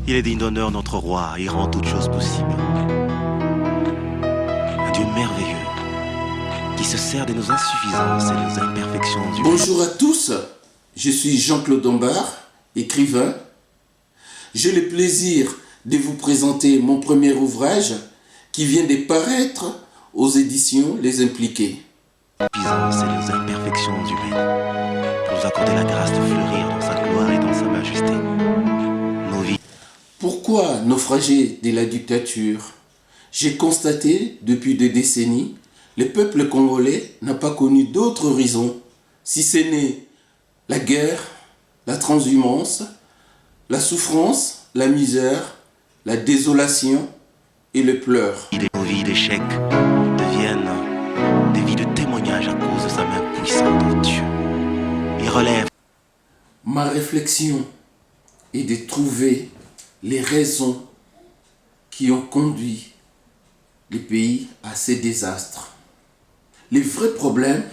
Il est digne d'honneur, notre roi, il rend toutes choses possibles. Un Dieu merveilleux, qui se sert de nos insuffisances et de nos imperfections humaines. Bonjour à tous, je suis Jean-Claude Dombard, écrivain. J'ai le plaisir de vous présenter mon premier ouvrage qui vient de paraître aux éditions Les Impliqués. Insuffisances et de nos imperfections humaines, pour nous accorder la grâce de fleurir dans sa gloire et dans sa majesté. Nos vies. Pourquoi naufrager de la dictature? J'ai constaté depuis des décennies, le peuple congolais n'a pas connu d'autre horizon, si ce n'est la guerre, la transhumance, la souffrance, la misère, la désolation et le pleur. Nos vies d'échecs deviennent des vies de témoignage à cause de sa main puissante, oh Dieu. Il relève. Ma réflexion est de trouver les raisons qui ont conduit les pays à ces désastres. Les vrais problèmes,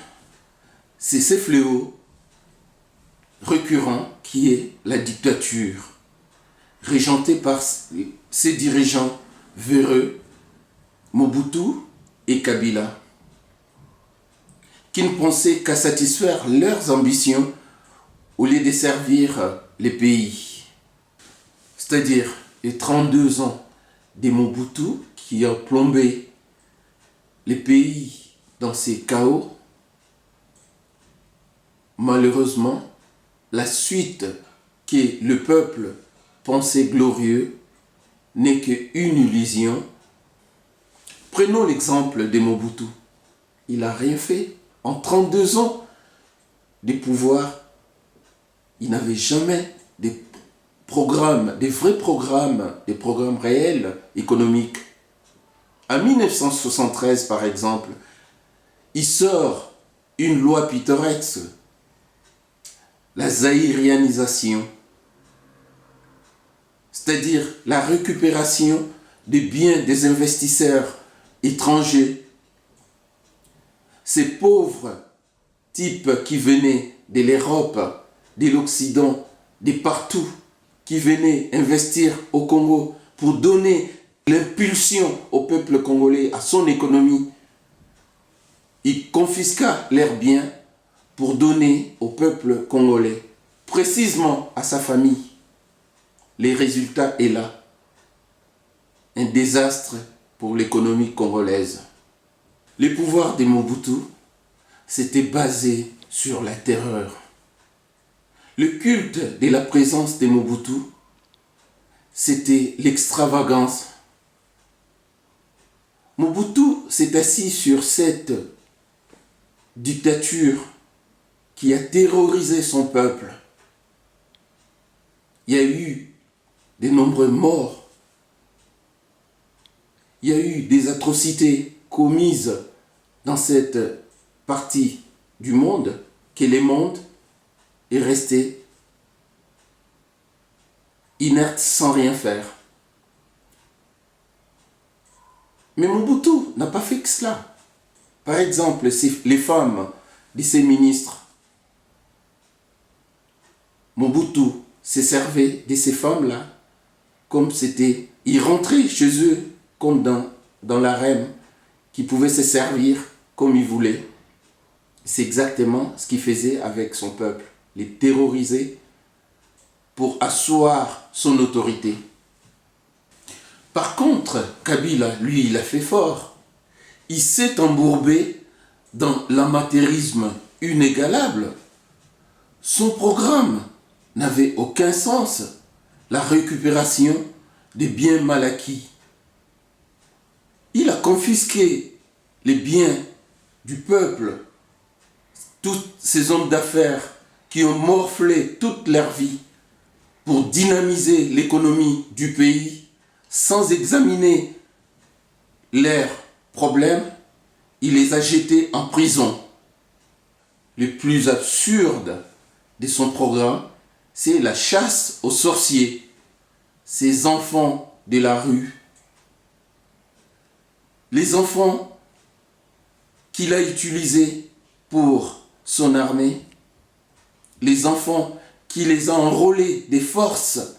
c'est ces fléaux récurrents qui est la dictature, régentée par ses dirigeants véreux, Mobutu et Kabila, qui ne pensaient qu'à satisfaire leurs ambitions au lieu de servir les pays. C'est-à-dire les 32 ans de Mobutu qui a plombé les pays dans ces chaos. Malheureusement, la suite que le peuple pensait glorieux n'est qu'une illusion. Prenons l'exemple de Mobutu. Il n'a rien fait. En 32 ans de pouvoir, il n'avait jamais des programmes, des vrais programmes, des programmes réels économiques. En 1973, par exemple, il sort une loi pittoresque, la zaïrianisation, c'est-à-dire la récupération des biens des investisseurs étrangers. Ces pauvres types qui venaient de l'Europe, de l'Occident, de partout, qui venaient investir au Congo pour donner l'impulsion au peuple congolais, à son économie. Il confisqua leurs biens pour donner au peuple congolais, précisément à sa famille. Les résultats est là. Un désastre pour l'économie congolaise. Le pouvoir de Mobutu s'était basé sur la terreur. Le culte de la présence de Mobutu, c'était l'extravagance. Mobutu s'est assis sur cette dictature qui a terrorisé son peuple. Il y a eu de nombreux morts. Il y a eu des atrocités commises dans cette partie du monde, que le monde est resté inerte sans rien faire. Mais Mobutu n'a pas fait que cela. Par exemple, les femmes de ses ministres, Mobutu se servait de ces femmes-là comme c'était... Ils rentraient chez eux comme dans l'harem, qui pouvaient se servir comme ils voulaient. C'est exactement ce qu'il faisait avec son peuple, les terroriser pour asseoir son autorité. Par contre, Kabila, lui, il a fait fort. Il s'est embourbé dans l'amateurisme inégalable. Son programme n'avait aucun sens. La récupération des biens mal acquis. Il a confisqué les biens du peuple. Tous ces hommes d'affaires qui ont morflé toute leur vie pour dynamiser l'économie du pays sans examiner leurs problèmes, il les a jetés en prison. Le plus absurde de son programme, c'est la chasse aux sorciers, ces enfants de la rue. Les enfants qu'il a utilisés pour son armée, les enfants qui les a enrôlés des forces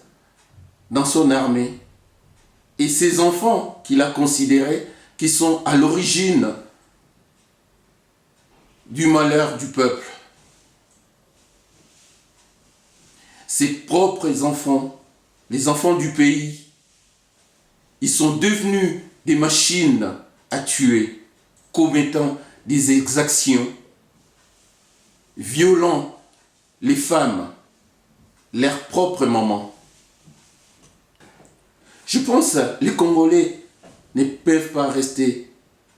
dans son armée et ses enfants qu'il a considérés qui sont à l'origine du malheur du peuple. Ses propres enfants, les enfants du pays, ils sont devenus des machines à tuer, commettant des exactions, violant les femmes, leurs propres mamans. Je pense que les Congolais ne peuvent pas rester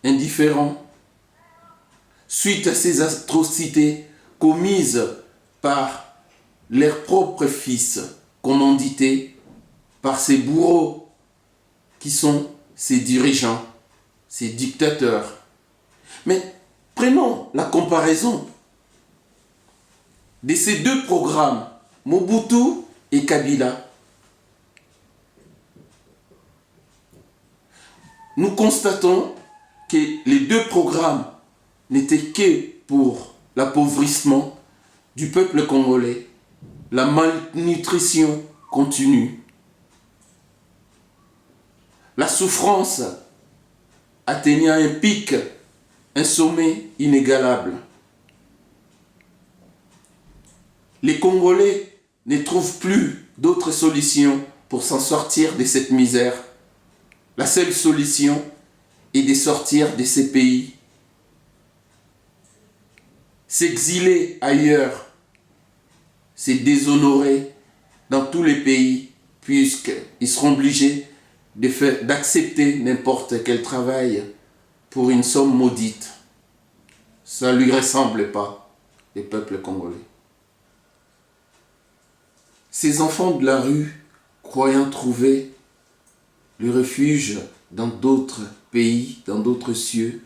indifférents suite à ces atrocités commises par leurs propres fils, commandités par ces bourreaux qui sont ces dirigeants, ces dictateurs. Mais prenons la comparaison de ces deux programmes, Mobutu et Kabila. Nous constatons que les deux programmes n'étaient que pour l'appauvrissement du peuple congolais, la malnutrition continue. La souffrance atteignant un pic, un sommet inégalable. Les Congolais ne trouvent plus d'autres solutions pour s'en sortir de cette misère. La seule solution est de sortir de ces pays. S'exiler ailleurs, c'est déshonorer dans tous les pays, puisqu'ils seront obligés d'accepter n'importe quel travail pour une somme maudite. Ça ne lui ressemble pas, le peuple congolais. Ces enfants de la rue, croyant trouver le refuge dans d'autres pays, dans d'autres cieux,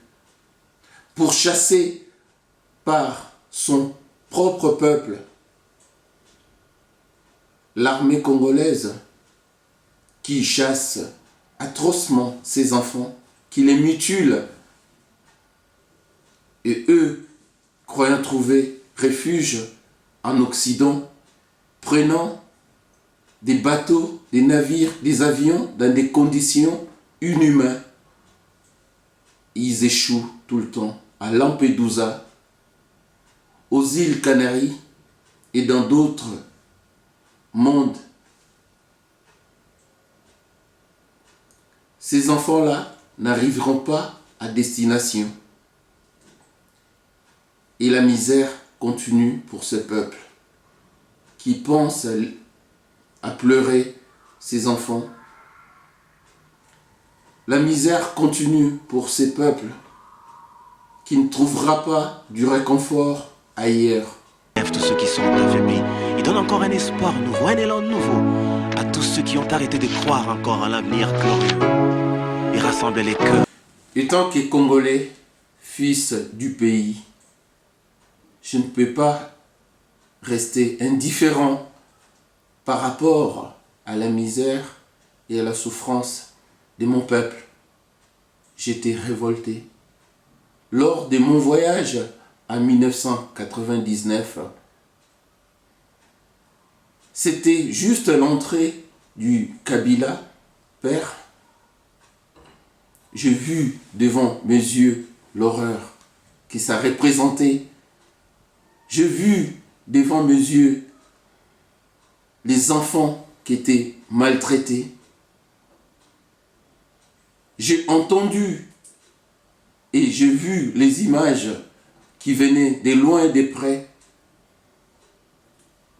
pourchassés par son propre peuple, l'armée congolaise qui chasse atrocement ces enfants, qui les mutile, et eux, croyant trouver refuge en Occident, prenant des bateaux, des navires, des avions dans des conditions inhumaines. Ils échouent tout le temps à Lampedusa, aux îles Canaries et dans d'autres mondes. Ces enfants-là n'arriveront pas à destination. Et la misère continue pour ce peuple qui pense à pleurer ses enfants. La misère continue pour ces peuples qui ne trouvera pas du réconfort ailleurs. Tous ceux qui sont affaiblis, il donne encore un espoir nouveau, un élan nouveau à tous ceux qui ont arrêté de croire encore à l'avenir glorieux. Il rassemble les cœurs. Étant que Congolais, fils du pays, je ne peux pas rester indifférent par rapport à la misère et à la souffrance de mon peuple. J'étais révolté. Lors de mon voyage en 1999, c'était juste l'entrée du Kabila, père. J'ai vu devant mes yeux l'horreur que ça représentait. J'ai vu devant mes yeux les enfants qui étaient maltraités. J'ai entendu et j'ai vu les images qui venaient de loin et de près,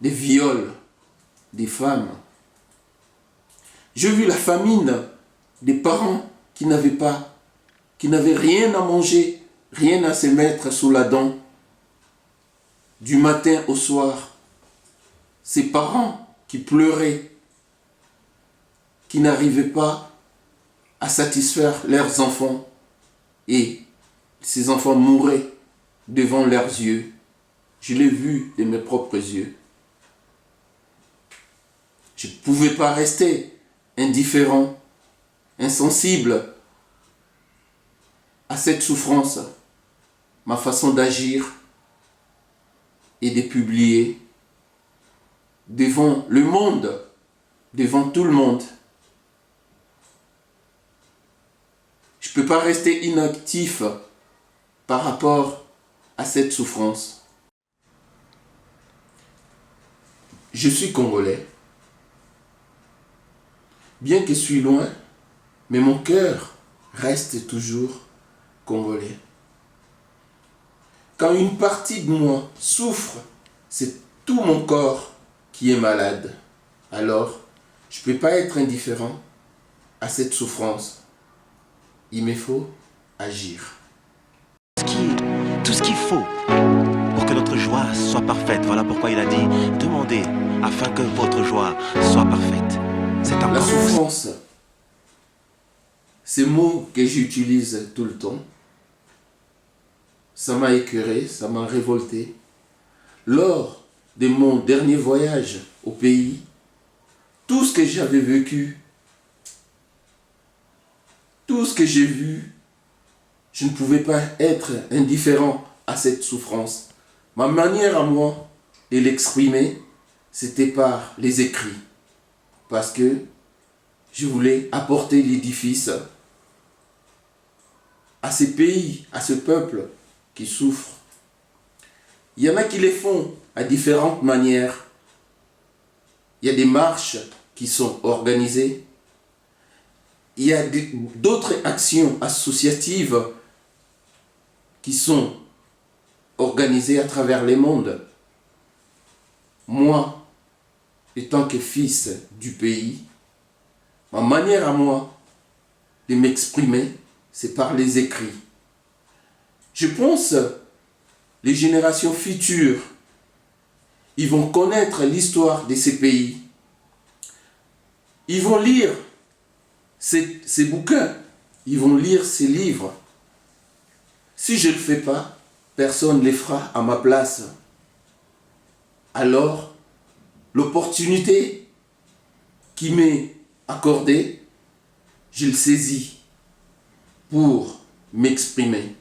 des viols des femmes. J'ai vu la famine des parents qui n'avaient rien à manger, rien à se mettre sous la dent. Du matin au soir, ces parents qui pleuraient, qui n'arrivaient pas à satisfaire leurs enfants, et ces enfants mouraient devant leurs yeux. Je l'ai vu de mes propres yeux. Je ne pouvais pas rester indifférent, insensible à cette souffrance. Ma façon d'agir et de publier devant le monde devant tout le monde. Je ne peux pas rester inactif par rapport à cette souffrance. Je suis congolais. Bien que je suis loin, mais mon cœur reste toujours congolais. Quand une partie de moi souffre, c'est tout mon corps qui est malade. Alors, je ne peux pas être indifférent à cette souffrance. Il me faut agir. Tout ce qu'il faut pour que notre joie soit parfaite. Voilà pourquoi il a dit, demandez afin que votre joie soit parfaite. C'est encore La souffrance, ces mots que j'utilise tout le temps, ça m'a écœuré, ça m'a révolté. Lors de mon dernier voyage au pays, tout ce que j'avais vécu, tout ce que j'ai vu, je ne pouvais pas être indifférent à cette souffrance. Ma manière à moi de l'exprimer, c'était par les écrits. Parce que je voulais apporter l'édifice à ces pays, à ce peuple qui souffre. Il y en a qui les font à différentes manières. Il y a des marches qui sont organisées. Il y a d'autres actions associatives qui sont organisées à travers les mondes. Moi, étant que fils du pays, ma manière à moi de m'exprimer, c'est par les écrits. Je pense les générations futures, ils vont connaître l'histoire de ces pays. Ils vont lire ces bouquins, ils vont lire ces livres. Si je ne le fais pas, personne ne les fera à ma place. Alors, l'opportunité qui m'est accordée, je le saisis pour m'exprimer.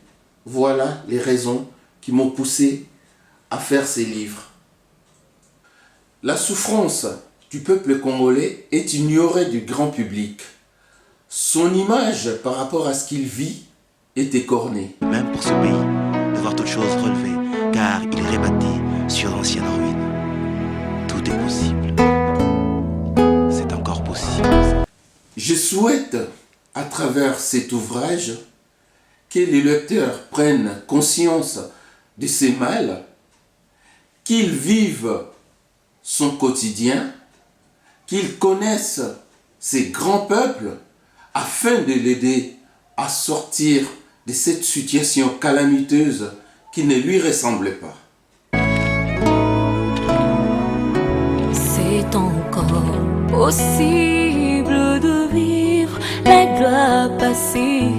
Voilà les raisons qui m'ont poussé à faire ces livres. La souffrance du peuple congolais est ignorée du grand public. Son image par rapport à ce qu'il vit est écornée. même pour ce pays de voir toutes choses relevées, car il est rebâti sur d'anciennes ruines. Tout est possible. C'est encore possible. Je souhaite, à travers cet ouvrage, que les lecteurs prennent conscience de ces mal, qu'ils vivent son quotidien, qu'ils connaissent ces grands peuples afin de l'aider à sortir de cette situation calamiteuse qui ne lui ressemble pas. C'est encore possible de vivre la gloire passée.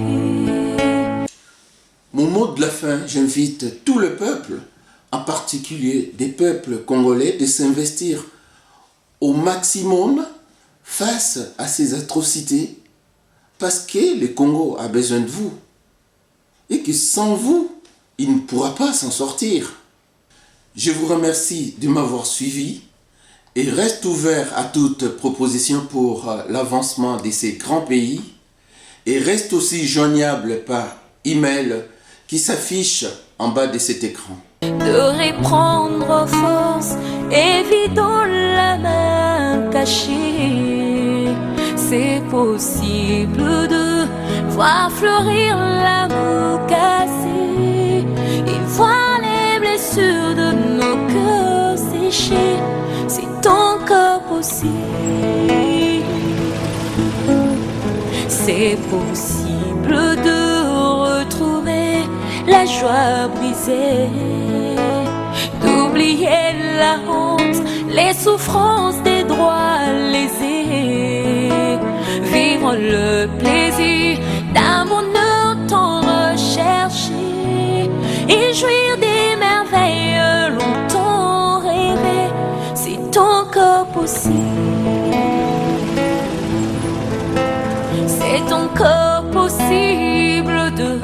Mon mot de la fin, j'invite tout le peuple, en particulier des peuples congolais, de s'investir au maximum face à ces atrocités, parce que le Congo a besoin de vous, et que sans vous, il ne pourra pas s'en sortir. Je vous remercie de m'avoir suivi, et reste ouvert à toute proposition pour l'avancement de ces grands pays, et reste aussi joignable par email qui s'affiche en bas de cet écran. De reprendre force, évidant la main cachée. C'est possible de voir fleurir l'amour cassé et voir les blessures de nos cœurs séchés. C'est encore possible. C'est possible de retrouver la joie brisée, d'oublier la honte, les souffrances des droits lésés, vivre le plaisir d'un bonheur tant recherché et jouir des merveilles longtemps rêvées. C'est encore possible. C'est encore possible de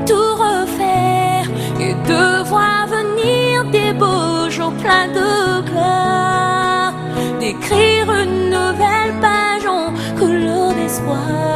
tout refaire et de voir venir des beaux jours pleins de gloire, d'écrire une soir.